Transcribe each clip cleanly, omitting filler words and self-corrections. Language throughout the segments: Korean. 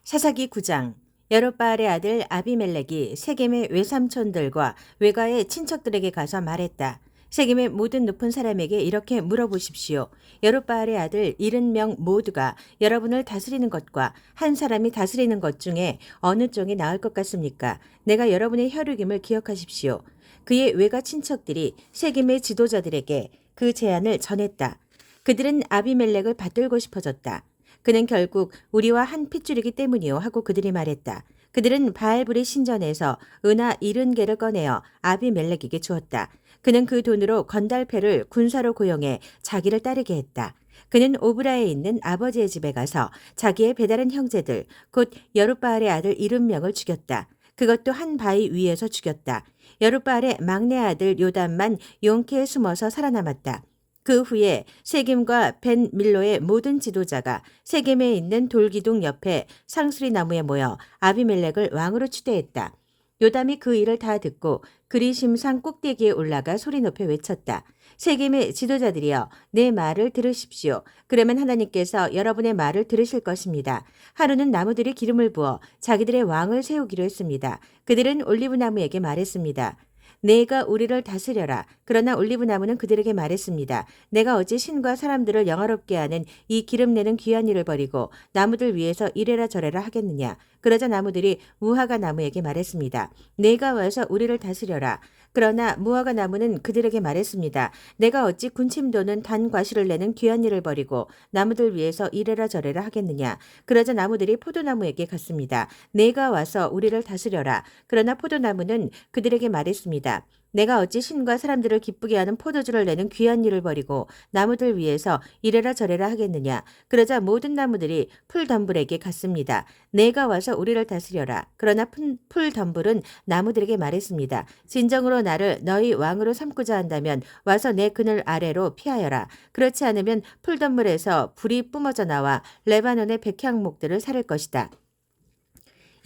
사사기 9장. 여룻바알의 아들 아비멜렉이 세겜의 외삼촌들과 외가의 친척들에게 가서 말했다. 세겜의 모든 높은 사람에게 이렇게 물어보십시오. 여룻바알의 아들 70명 모두가 여러분을 다스리는 것과 한 사람이 다스리는 것 중에 어느 쪽이 나을 것 같습니까? 내가 여러분의 혈육임을 기억하십시오. 그의 외가 친척들이 세겜의 지도자들에게 그 제안을 전했다. 그들은 아비멜렉을 받들고 싶어졌다. 그는 결국 우리와 한 핏줄이기 때문이요 하고 그들이 말했다. 그들은 바알불의 신전에서 은하 70개를 꺼내어 아비멜렉에게 주었다. 그는 그 돈으로 건달패를 군사로 고용해 자기를 따르게 했다. 그는 오브라에 있는 아버지의 집에 가서 자기의 배다른 형제들 곧 여룻바알의 아들 70명을 죽였다. 그것도 한 바위 위에서 죽였다. 여룻바알의 막내 아들 요담만 용케에 숨어서 살아남았다. 그 후에 세겜과 벤 밀로의 모든 지도자가 세겜에 있는 돌기둥 옆에 상수리 나무에 모여 아비멜렉을 왕으로 추대했다. 요담이 그 일을 다 듣고 그리심산 꼭대기에 올라가 소리 높여 외쳤다. 세겜의 지도자들이여, 내 말을 들으십시오. 그러면 하나님께서 여러분의 말을 들으실 것입니다. 하루는 나무들이 기름을 부어 자기들의 왕을 세우기로 했습니다. 그들은 올리브나무에게 말했습니다. 내가 우리를 다스려라. 그러나 올리브나무는 그들에게 말했습니다. 내가 어찌 신과 사람들을 영화롭게 하는 이 기름내는 귀한 일을 버리고 나무들 위에서 이래라 저래라 하겠느냐. 그러자 나무들이 무화과 나무에게 말했습니다. 내가 와서 우리를 다스려라. 그러나 무화과 나무는 그들에게 말했습니다. 내가 어찌 군침 도는 단 과실을 내는 귀한 일을 버리고 나무들 위에서 이래라 저래라 하겠느냐. 그러자 나무들이 포도나무에게 갔습니다. 내가 와서 우리를 다스려라. 그러나 포도나무는 그들에게 말했습니다. 내가 어찌 신과 사람들을 기쁘게 하는 포도주를 내는 귀한 일을 버리고 나무들 위에서 이래라 저래라 하겠느냐. 그러자 모든 나무들이 풀덤불에게 갔습니다. 내가 와서 우리를 다스려라. 그러나 풀덤불은 나무들에게 말했습니다. 진정으로 나를 너희 왕으로 삼고자 한다면 와서 내 그늘 아래로 피하여라. 그렇지 않으면 풀덤불에서 불이 뿜어져 나와 레바논의 백향목들을 사를 것이다.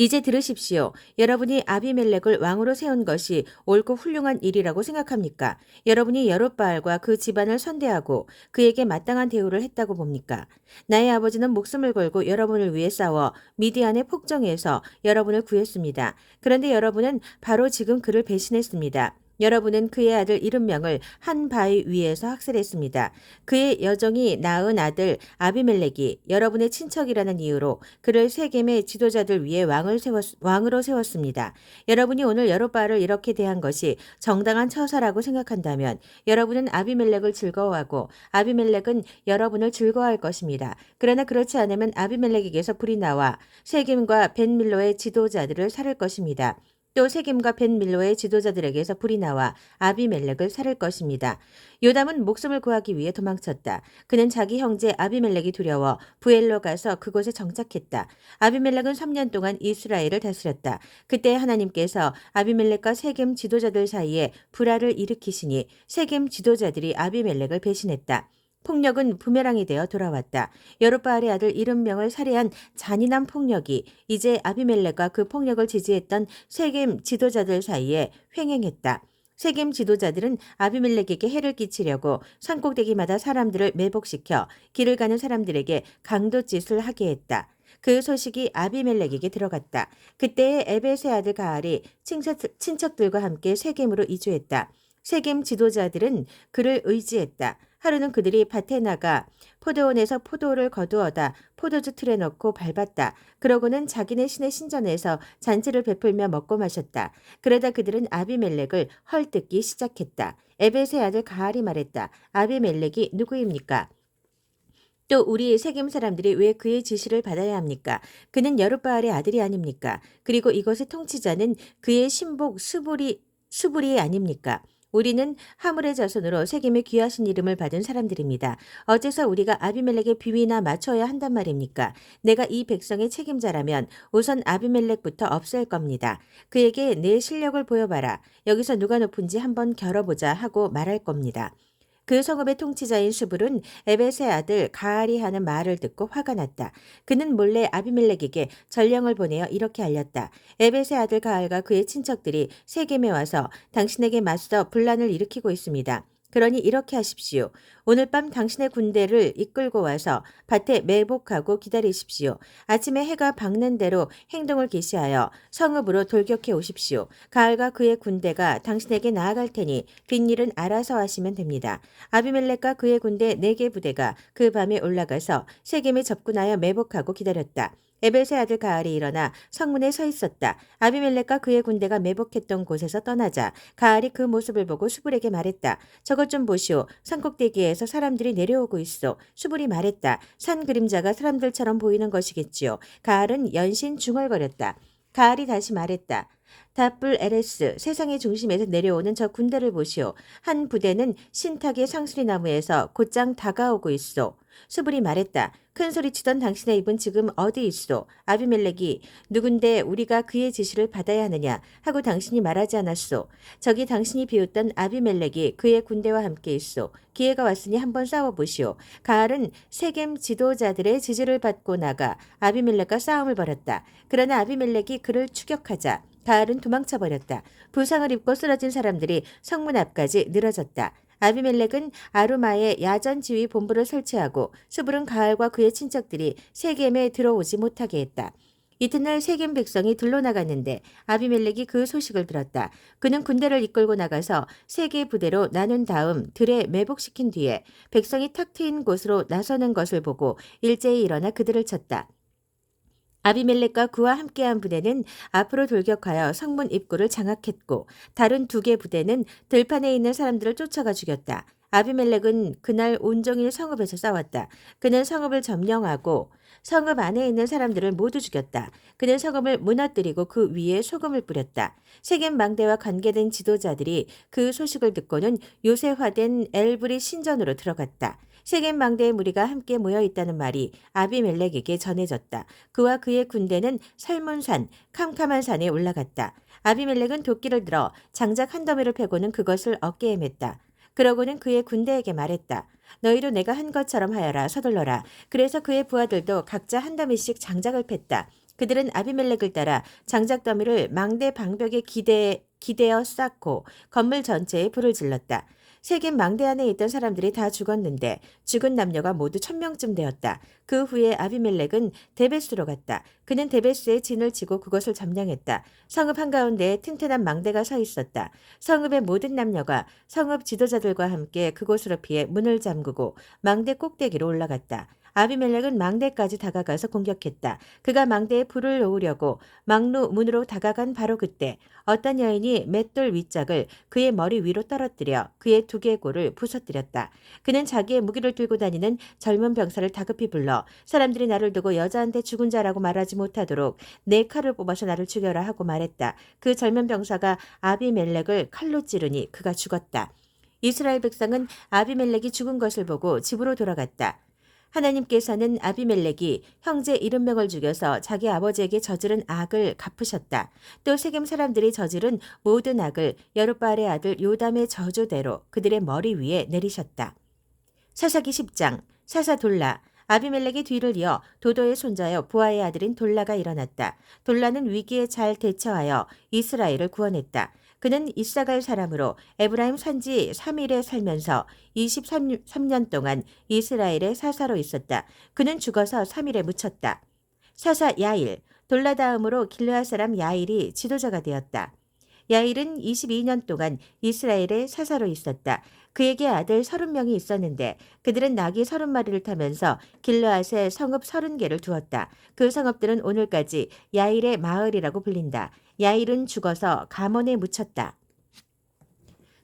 이제 들으십시오. 여러분이 아비멜렉을 왕으로 세운 것이 옳고 훌륭한 일이라고 생각합니까? 여러분이 여룻바알과 그 집안을 선대하고 그에게 마땅한 대우를 했다고 봅니까? 나의 아버지는 목숨을 걸고 여러분을 위해 싸워 미디안의 폭정에서 여러분을 구했습니다. 그런데 여러분은 바로 지금 그를 배신했습니다. 여러분은 그의 아들 70명을 한 바위 위에서 학살했습니다. 그의 여종이 낳은 아들 아비멜렉이 여러분의 친척이라는 이유로 그를 세겜의 지도자들 위에 왕으로 세웠습니다. 여러분이 오늘 여룻바알을 이렇게 대한 것이 정당한 처사라고 생각한다면 여러분은 아비멜렉을 즐거워하고 아비멜렉은 여러분을 즐거워할 것입니다. 그러나 그렇지 않으면 아비멜렉에게서 불이 나와 세겜과 벤밀로의 지도자들을 살을 것입니다. 또 세겜과 벤밀로의 지도자들에게서 불이 나와 아비멜렉을 살을 것입니다. 요담은 목숨을 구하기 위해 도망쳤다. 그는 자기 형제 아비멜렉이 두려워 부엘로 가서 그곳에 정착했다. 아비멜렉은 3년 동안 이스라엘을 다스렸다. 그때 하나님께서 아비멜렉과 세겜 지도자들 사이에 불화를 일으키시니 세겜 지도자들이 아비멜렉을 배신했다. 폭력은 부메랑이 되어 돌아왔다. 여룻바알의 아들 70명을 살해한 잔인한 폭력이 이제 아비멜렉과 그 폭력을 지지했던 세겜 지도자들 사이에 횡행했다. 세겜 지도자들은 아비멜렉에게 해를 끼치려고 산꼭대기마다 사람들을 매복시켜 길을 가는 사람들에게 강도짓을 하게 했다. 그 소식이 아비멜렉에게 들어갔다. 그때의 에벳의 아들 가알이 친척들과 함께 세겜으로 이주했다. 세겜 지도자들은 그를 의지했다. 하루는 그들이 밭에 나가 포도원에서 포도를 거두어다 포도주 틀에 넣고 밟았다. 그러고는 자기네 신의 신전에서 잔치를 베풀며 먹고 마셨다. 그러다 그들은 아비멜렉을 헐뜯기 시작했다. 에벳의 아들 가알이 말했다. 아비멜렉이 누구입니까? 또 우리 세겜 사람들이 왜 그의 지시를 받아야 합니까? 그는 여룻바알의 아들이 아닙니까? 그리고 이것의 통치자는 그의 신복 수불이 아닙니까? 우리는 하물의 자손으로 세겜의 귀하신 이름을 받은 사람들입니다. 어째서 우리가 아비멜렉의 비위나 맞춰야 한단 말입니까? 내가 이 백성의 책임자라면 우선 아비멜렉부터 없앨 겁니다. 그에게 내 실력을 보여봐라. 여기서 누가 높은지 한번 겨뤄보자 하고 말할 겁니다. 그 성읍의 통치자인 수불은 에벳의 아들 가알이 하는 말을 듣고 화가 났다. 그는 몰래 아비멜렉에게 전령을 보내어 이렇게 알렸다. 에벳의 아들 가알과 그의 친척들이 세겜에 와서 당신에게 맞서 분란을 일으키고 있습니다. 그러니 이렇게 하십시오. 오늘 밤 당신의 군대를 이끌고 와서 밭에 매복하고 기다리십시오. 아침에 해가 밝는 대로 행동을 개시하여 성읍으로 돌격해 오십시오. 가을과 그의 군대가 당신에게 나아갈 테니 뒷일은 알아서 하시면 됩니다. 아비멜렉과 그의 군대 4개 부대가 그 밤에 올라가서 세겜에 접근하여 매복하고 기다렸다. 에벳의 아들 가알이 일어나 성문에 서 있었다. 아비멜렉과 그의 군대가 매복했던 곳에서 떠나자 가알이 그 모습을 보고 수불에게 말했다. 저것 좀 보시오. 산꼭대기에서 사람들이 내려오고 있어. 수불이 말했다. 산 그림자가 사람들처럼 보이는 것이겠지요. 가알은 연신 중얼거렸다. 가알이 다시 말했다. 다뿔 에레스 세상의 중심에서 내려오는 저 군대를 보시오. 한 부대는 신탁의 상수리 나무에서 곧장 다가오고 있어. 수불이 말했다. 큰 소리치던 당신의 입은 지금 어디 있어? 아비멜렉이 누군데 우리가 그의 지시를 받아야 하느냐 하고 당신이 말하지 않았소. 저기 당신이 비웃던 아비멜렉이 그의 군대와 함께 있어. 기회가 왔으니 한번 싸워보시오. 가알은 세겜 지도자들의 지지를 받고 나가 아비멜렉과 싸움을 벌였다. 그러나 아비멜렉이 그를 추격하자 가알은 도망쳐버렸다. 부상을 입고 쓰러진 사람들이 성문 앞까지 늘어졌다. 아비멜렉은 아루마에 야전 지휘 본부를 설치하고 수불은 가알과 그의 친척들이 세겜에 들어오지 못하게 했다. 이튿날 세겜 백성이 들러나갔는데 아비멜렉이 그 소식을 들었다. 그는 군대를 이끌고 나가서 3개 부대로 나눈 다음 들에 매복시킨 뒤에 백성이 탁 트인 곳으로 나서는 것을 보고 일제히 일어나 그들을 쳤다. 아비멜렉과 그와 함께한 부대는 앞으로 돌격하여 성문 입구를 장악했고 다른 2개 부대는 들판에 있는 사람들을 쫓아가 죽였다. 아비멜렉은 그날 온종일 성읍에서 싸웠다. 그는 성읍을 점령하고 성읍 안에 있는 사람들을 모두 죽였다. 그는 성읍을 무너뜨리고 그 위에 소금을 뿌렸다. 세겜 망대와 관계된 지도자들이 그 소식을 듣고는 요새화된 엘브리 신전으로 들어갔다. 세겜 망대의 무리가 함께 모여 있다는 말이 아비멜렉에게 전해졌다. 그와 그의 군대는 살몬산, 캄캄한 산에 올라갔다. 아비멜렉은 도끼를 들어 장작 한 더미를 패고는 그것을 어깨에 맸다. 그러고는 그의 군대에게 말했다. 너희도 내가 한 것처럼 하여라. 서둘러라. 그래서 그의 부하들도 각자 한 더미씩 장작을 팼다. 그들은 아비멜렉을 따라 장작 더미를 망대 방벽에 기대어 쌓고 건물 전체에 불을 질렀다. 세겜 망대 안에 있던 사람들이 다 죽었는데 죽은 남녀가 모두 1000명쯤 되었다. 그 후에 아비멜렉은 데베스로 갔다. 그는 데베스에 진을 치고 그것을 점령했다. 성읍 한가운데에 튼튼한 망대가 서 있었다. 성읍의 모든 남녀가 성읍 지도자들과 함께 그곳으로 피해 문을 잠그고 망대 꼭대기로 올라갔다. 아비멜렉은 망대까지 다가가서 공격했다. 그가 망대에 불을 놓으려고 망루 문으로 다가간 바로 그때 어떤 여인이 맷돌 윗짝을 그의 머리 위로 떨어뜨려 그의 두개골을 부서뜨렸다. 그는 자기의 무기를 들고 다니는 젊은 병사를 다급히 불러 사람들이 나를 두고 여자한테 죽은 자라고 말하지 못하도록 내 칼을 뽑아서 나를 죽여라 하고 말했다. 그 젊은 병사가 아비멜렉을 칼로 찌르니 그가 죽었다. 이스라엘 백성은 아비멜렉이 죽은 것을 보고 집으로 돌아갔다. 하나님께서는 아비멜렉이 형제 70명을 죽여서 자기 아버지에게 저지른 악을 갚으셨다. 또 세겜 사람들이 저지른 모든 악을 여룻바알의 아들 요담의 저주대로 그들의 머리 위에 내리셨다. 사사기 10장 사사 돌라 아비멜렉의 뒤를 이어 도도의 손자여 부하의 아들인 돌라가 일어났다. 돌라는 위기에 잘 대처하여 이스라엘을 구원했다. 그는 이사갈 사람으로 에브라임 산지 3일에 살면서 23년 동안 이스라엘의 사사로 있었다. 그는 죽어서 3일에 묻혔다. 사사 야일, 돌라 다음으로 길르앗 사람 야일이 지도자가 되었다. 야일은 22년 동안 이스라엘의 사사로 있었다. 그에게 아들 30명이 있었는데 그들은 나귀 30마리를 타면서 길르앗에 성읍 30개를 두었다. 그 성읍들은 오늘까지 야일의 마을이라고 불린다. 야일은 죽어서 가몬에 묻혔다.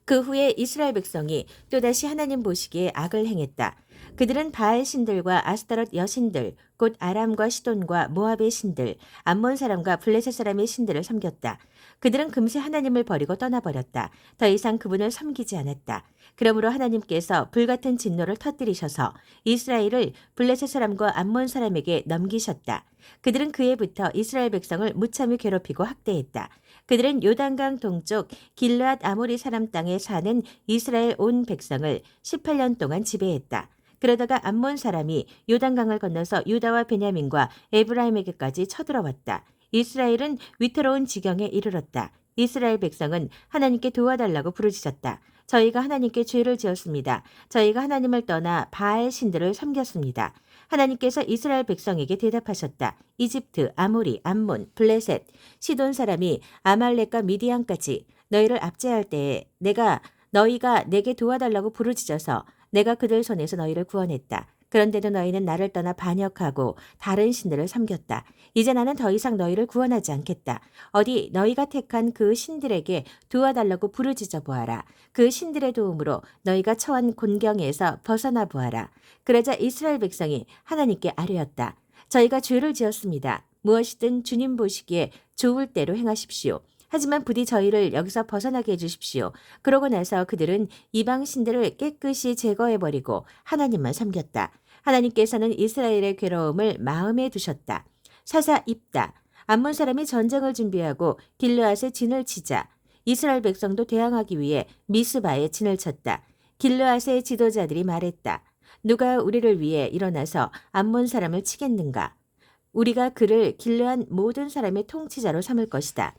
그 후에 이스라엘 백성이 또다시 하나님 보시기에 악을 행했다. 그들은 바알 신들과 아스타롯 여신들, 곧 아람과 시돈과 모압의 신들, 암몬 사람과 블레셋 사람의 신들을 섬겼다. 그들은 금세 하나님을 버리고 떠나버렸다. 더 이상 그분을 섬기지 않았다. 그러므로 하나님께서 불같은 진노를 터뜨리셔서 이스라엘을 블레셋 사람과 암몬 사람에게 넘기셨다. 그들은 그 해부터 이스라엘 백성을 무참히 괴롭히고 학대했다. 그들은 요단강 동쪽 길르앗 아모리 사람 땅에 사는 이스라엘 온 백성을 18년 동안 지배했다. 그러다가 암몬 사람이 요단강을 건너서 유다와 베냐민과 에브라임에게까지 쳐들어왔다. 이스라엘은 위태로운 지경에 이르렀다. 이스라엘 백성은 하나님께 도와달라고 부르짖었다. 저희가 하나님께 죄를 지었습니다. 저희가 하나님을 떠나 바알 신들을 섬겼습니다. 하나님께서 이스라엘 백성에게 대답하셨다. 이집트, 아모리, 암몬, 블레셋, 시돈 사람이 아말렉과 미디안까지 너희를 압제할 때에 너희가 내게 도와달라고 부르짖어서 내가 그들 손에서 너희를 구원했다. 그런데도 너희는 나를 떠나 반역하고 다른 신들을 섬겼다. 이제 나는 더 이상 너희를 구원하지 않겠다. 어디 너희가 택한 그 신들에게 도와달라고 부르짖어 보아라. 그 신들의 도움으로 너희가 처한 곤경에서 벗어나 보아라. 그러자 이스라엘 백성이 하나님께 아뢰었다. 저희가 죄를 지었습니다. 무엇이든 주님 보시기에 좋을 대로 행하십시오. 하지만 부디 저희를 여기서 벗어나게 해주십시오. 그러고 나서 그들은 이방 신들을 깨끗이 제거해버리고 하나님만 섬겼다. 하나님께서는 이스라엘의 괴로움을 마음에 두셨다. 사사 입다. 암몬 사람이 전쟁을 준비하고 길르앗에 진을 치자 이스라엘 백성도 대항하기 위해 미스바에 진을 쳤다. 길르앗의 지도자들이 말했다. 누가 우리를 위해 일어나서 암몬 사람을 치겠는가? 우리가 그를 길르앗 모든 사람의 통치자로 삼을 것이다.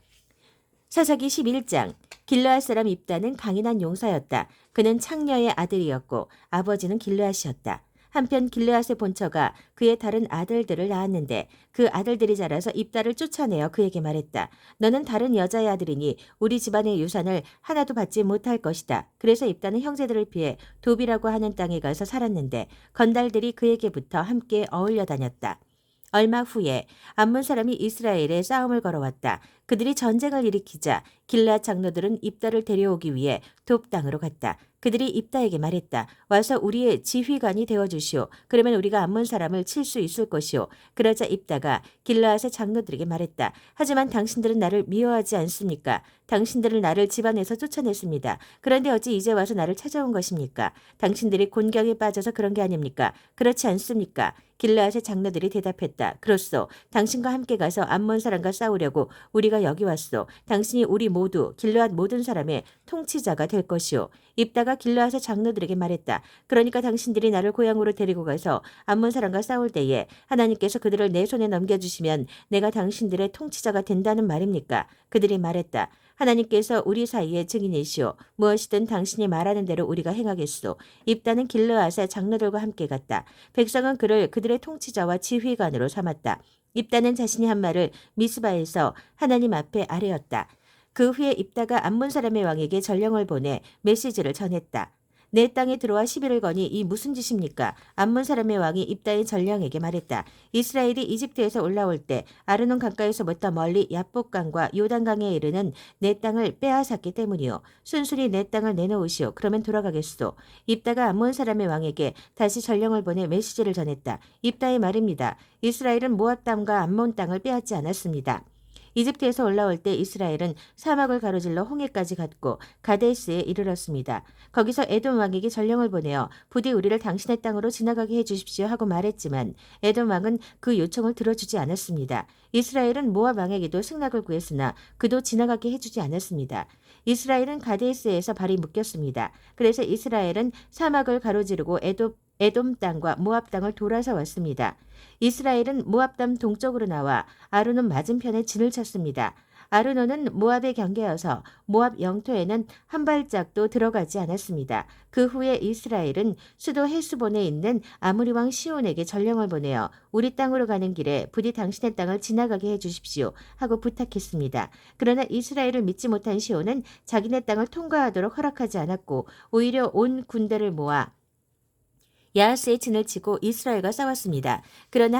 사사기 11장 길르앗 사람 입다는 강인한 용사였다. 그는 창녀의 아들이었고 아버지는 길르앗이었다. 한편 길르앗의 본처가 그의 다른 아들들을 낳았는데 그 아들들이 자라서 입다를 쫓아내어 그에게 말했다. 너는 다른 여자의 아들이니 우리 집안의 유산을 하나도 받지 못할 것이다. 그래서 입다는 형제들을 피해 도비라고 하는 땅에 가서 살았는데 건달들이 그에게부터 함께 어울려 다녔다. 얼마 후에 암몬 사람이 이스라엘에 싸움을 걸어왔다. 그들이 전쟁을 일으키자 길르앗 장로들은 입다를 데려오기 위해 돕 땅으로 갔다. 그들이 입다에게 말했다. 와서 우리의 지휘관이 되어주시오. 그러면 우리가 암몬 사람을 칠 수 있을 것이오. 그러자 입다가 길르앗의 장로들에게 말했다. 하지만 당신들은 나를 미워하지 않습니까? 당신들은 나를 집안에서 쫓아냈습니다. 그런데 어찌 이제 와서 나를 찾아온 것입니까? 당신들이 곤경에 빠져서 그런 게 아닙니까? 그렇지 않습니까? 길르앗의 장로들이 대답했다. 그렇소. 당신과 함께 가서 암몬 사람과 싸우려고 우리가 여기 왔소. 당신이 우리 모두 길르앗 모든 사람의 통치자가 될 것이오. 입다가 길르앗의 장로들에게 말했다. 그러니까 당신들이 나를 고향으로 데리고 가서 암몬 사람과 싸울 때에 하나님께서 그들을 내 손에 넘겨주시면 내가 당신들의 통치자가 된다는 말입니까? 그들이 말했다. 하나님께서 우리 사이에 증인이시오. 무엇이든 당신이 말하는 대로 우리가 행하겠소. 입다는 길르앗의 장로들과 함께 갔다. 백성은 그를 그들의 통치자와 지휘관으로 삼았다. 입다는 자신이 한 말을 미스바에서 하나님 앞에 아뢰었다. 그 후에 입다가 암몬 사람의 왕에게 전령을 보내 메시지를 전했다. 내 땅에 들어와 시비를 거니 이 무슨 짓입니까? 암몬 사람의 왕이 입다의 전령에게 말했다. 이스라엘이 이집트에서 올라올 때 아르논 강가에서부터 멀리 야복강과 요단강에 이르는 내 땅을 빼앗았기 때문이요. 순순히 내 땅을 내놓으시오. 그러면 돌아가겠소. 입다가 암몬 사람의 왕에게 다시 전령을 보내 메시지를 전했다. 입다의 말입니다. 이스라엘은 모압 땅과 암몬 땅을 빼앗지 않았습니다. 이집트에서 올라올 때 이스라엘은 사막을 가로질러 홍해까지 갔고 가데스에 이르렀습니다. 거기서 에돔 왕에게 전령을 보내어 부디 우리를 당신의 땅으로 지나가게 해주십시오 하고 말했지만 에돔 왕은 그 요청을 들어주지 않았습니다. 이스라엘은 모압 왕에게도 승낙을 구했으나 그도 지나가게 해주지 않았습니다. 이스라엘은 가데스에서 발이 묶였습니다. 그래서 이스라엘은 사막을 가로지르고 에돔 땅과 모압 땅을 돌아서 왔습니다. 이스라엘은 모압 땅 동쪽으로 나와 아르논 맞은편에 진을 쳤습니다. 아르논은 모압의 경계여서 모압 영토에는 한 발짝도 들어가지 않았습니다. 그 후에 이스라엘은 수도 헤스본에 있는 아모리 왕 시온에게 전령을 보내어 우리 땅으로 가는 길에 부디 당신의 땅을 지나가게 해주십시오 하고 부탁했습니다. 그러나 이스라엘을 믿지 못한 시온은 자기네 땅을 통과하도록 허락하지 않았고 오히려 온 군대를 모아 야하스의 진을 치고 이스라엘과 싸웠습니다. 그러나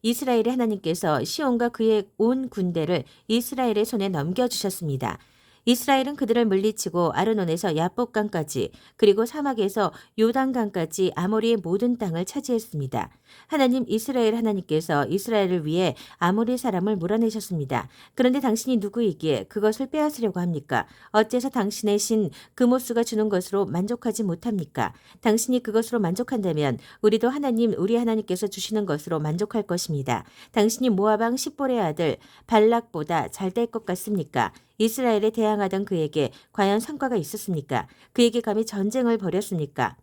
이스라엘의 하나님께서 시온과 그의 온 군대를 이스라엘의 손에 넘겨주셨습니다. 이스라엘은 그들을 물리치고 아르논에서 야복강까지 그리고 사막에서 요단강까지 아모리의 모든 땅을 차지했습니다. 하나님 이스라엘 하나님께서 이스라엘을 위해 아모리 사람을 몰아내셨습니다. 그런데 당신이 누구이기에 그것을 빼앗으려고 합니까? 어째서 당신의 신 그모스가 주는 것으로 만족하지 못합니까? 당신이 그것으로 만족한다면 우리 하나님께서 주시는 것으로 만족할 것입니다. 당신이 모압 왕 십볼의 아들 발락보다 잘 될 것 같습니까? 이스라엘에 대항하던 그에게 과연 성과가 있었습니까? 그에게 감히 전쟁을 벌였습니까?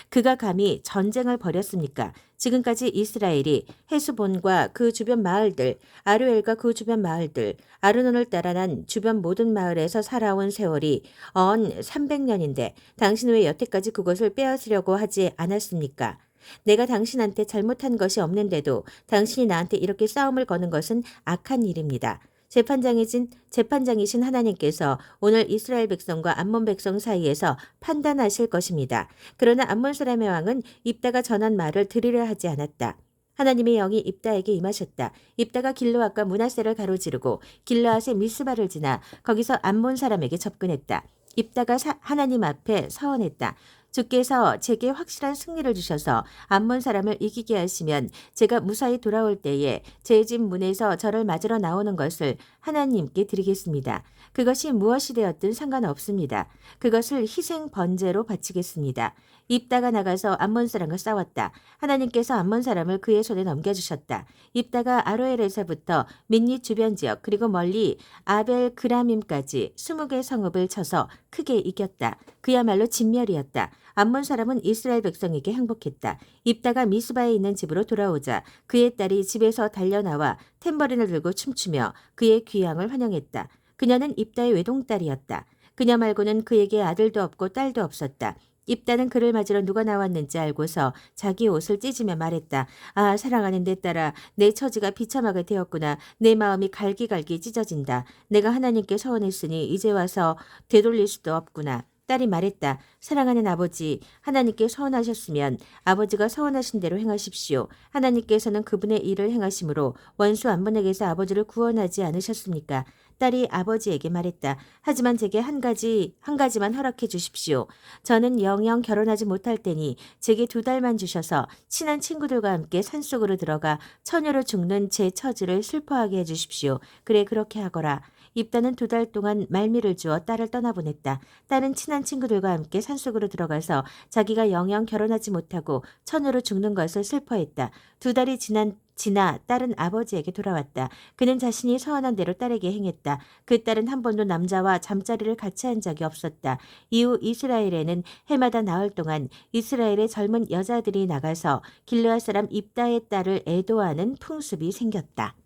그가 감히 전쟁을 벌였습니까? 지금까지 이스라엘이 헤스본과 그 주변 마을들, 아르엘과 그 주변 마을들, 아르논을 따라 난 주변 모든 마을에서 살아온 세월이 언 300년인데 당신 왜 여태까지 그것을 빼앗으려고 하지 않았습니까? 내가 당신한테 잘못한 것이 없는데도 당신이 나한테 이렇게 싸움을 거는 것은 악한 일입니다. 재판장이신 하나님께서 오늘 이스라엘 백성과 암몬 백성 사이에서 판단하실 것입니다. 그러나 암몬 사람의 왕은 입다가 전한 말을 들으려 하지 않았다. 하나님의 영이 입다에게 임하셨다. 입다가 길르앗과 므낫세를 가로지르고 길르앗의 미스바를 지나 거기서 암몬 사람에게 접근했다. 입다가 하나님 앞에 서원했다. 주께서 제게 확실한 승리를 주셔서 암몬 사람을 이기게 하시면 제가 무사히 돌아올 때에 제 집 문에서 저를 맞으러 나오는 것을 하나님께 드리겠습니다. 그것이 무엇이 되었든 상관없습니다. 그것을 희생 번제로 바치겠습니다. 입다가 나가서 암몬 사람과 싸웠다. 하나님께서 암몬 사람을 그의 손에 넘겨주셨다. 입다가 아로엘에서부터 민닛 주변 지역 그리고 멀리 아벨 그라밈까지 20개 성읍을 쳐서 크게 이겼다. 그야말로 진멸이었다. 암몬 사람은 이스라엘 백성에게 행복했다. 입다가 미스바에 있는 집으로 돌아오자 그의 딸이 집에서 달려나와 탬버린을 들고 춤추며 그의 귀향을 환영했다. 그녀는 입다의 외동딸이었다. 그녀 말고는 그에게 아들도 없고 딸도 없었다. 입다는 그를 맞으러 누가 나왔는지 알고서 자기 옷을 찢으며 말했다. 아, 사랑하는 내 딸아, 내 처지가 비참하게 되었구나. 내 마음이 갈기갈기 찢어진다. 내가 하나님께 서원했으니 이제 와서 되돌릴 수도 없구나. 딸이 말했다. 사랑하는 아버지, 하나님께 서원하셨으면 아버지가 서원하신 대로 행하십시오. 하나님께서는 그분의 일을 행하심으로 원수 암몬에게서 아버지를 구원하지 않으셨습니까? 딸이 아버지에게 말했다. 하지만 제게 한 가지만 허락해 주십시오. 저는 영영 결혼하지 못할 테니 제게 2달만 주셔서 친한 친구들과 함께 산속으로 들어가 처녀로 죽는 제 처지를 슬퍼하게 해 주십시오. 그래, 그렇게 하거라. 입다는 2달 동안 말미를 주어 딸을 떠나보냈다. 딸은 친한 친구들과 함께 산속으로 들어가서 자기가 영영 결혼하지 못하고 처녀로 죽는 것을 슬퍼했다. 2달이 지나 딸은 아버지에게 돌아왔다. 그는 자신이 서원한 대로 딸에게 행했다. 그 딸은 한 번도 남자와 잠자리를 같이 한 적이 없었다. 이후 이스라엘에는 해마다 나흘 동안 이스라엘의 젊은 여자들이 나가서 길르앗 사람 입다의 딸을 애도하는 풍습이 생겼다.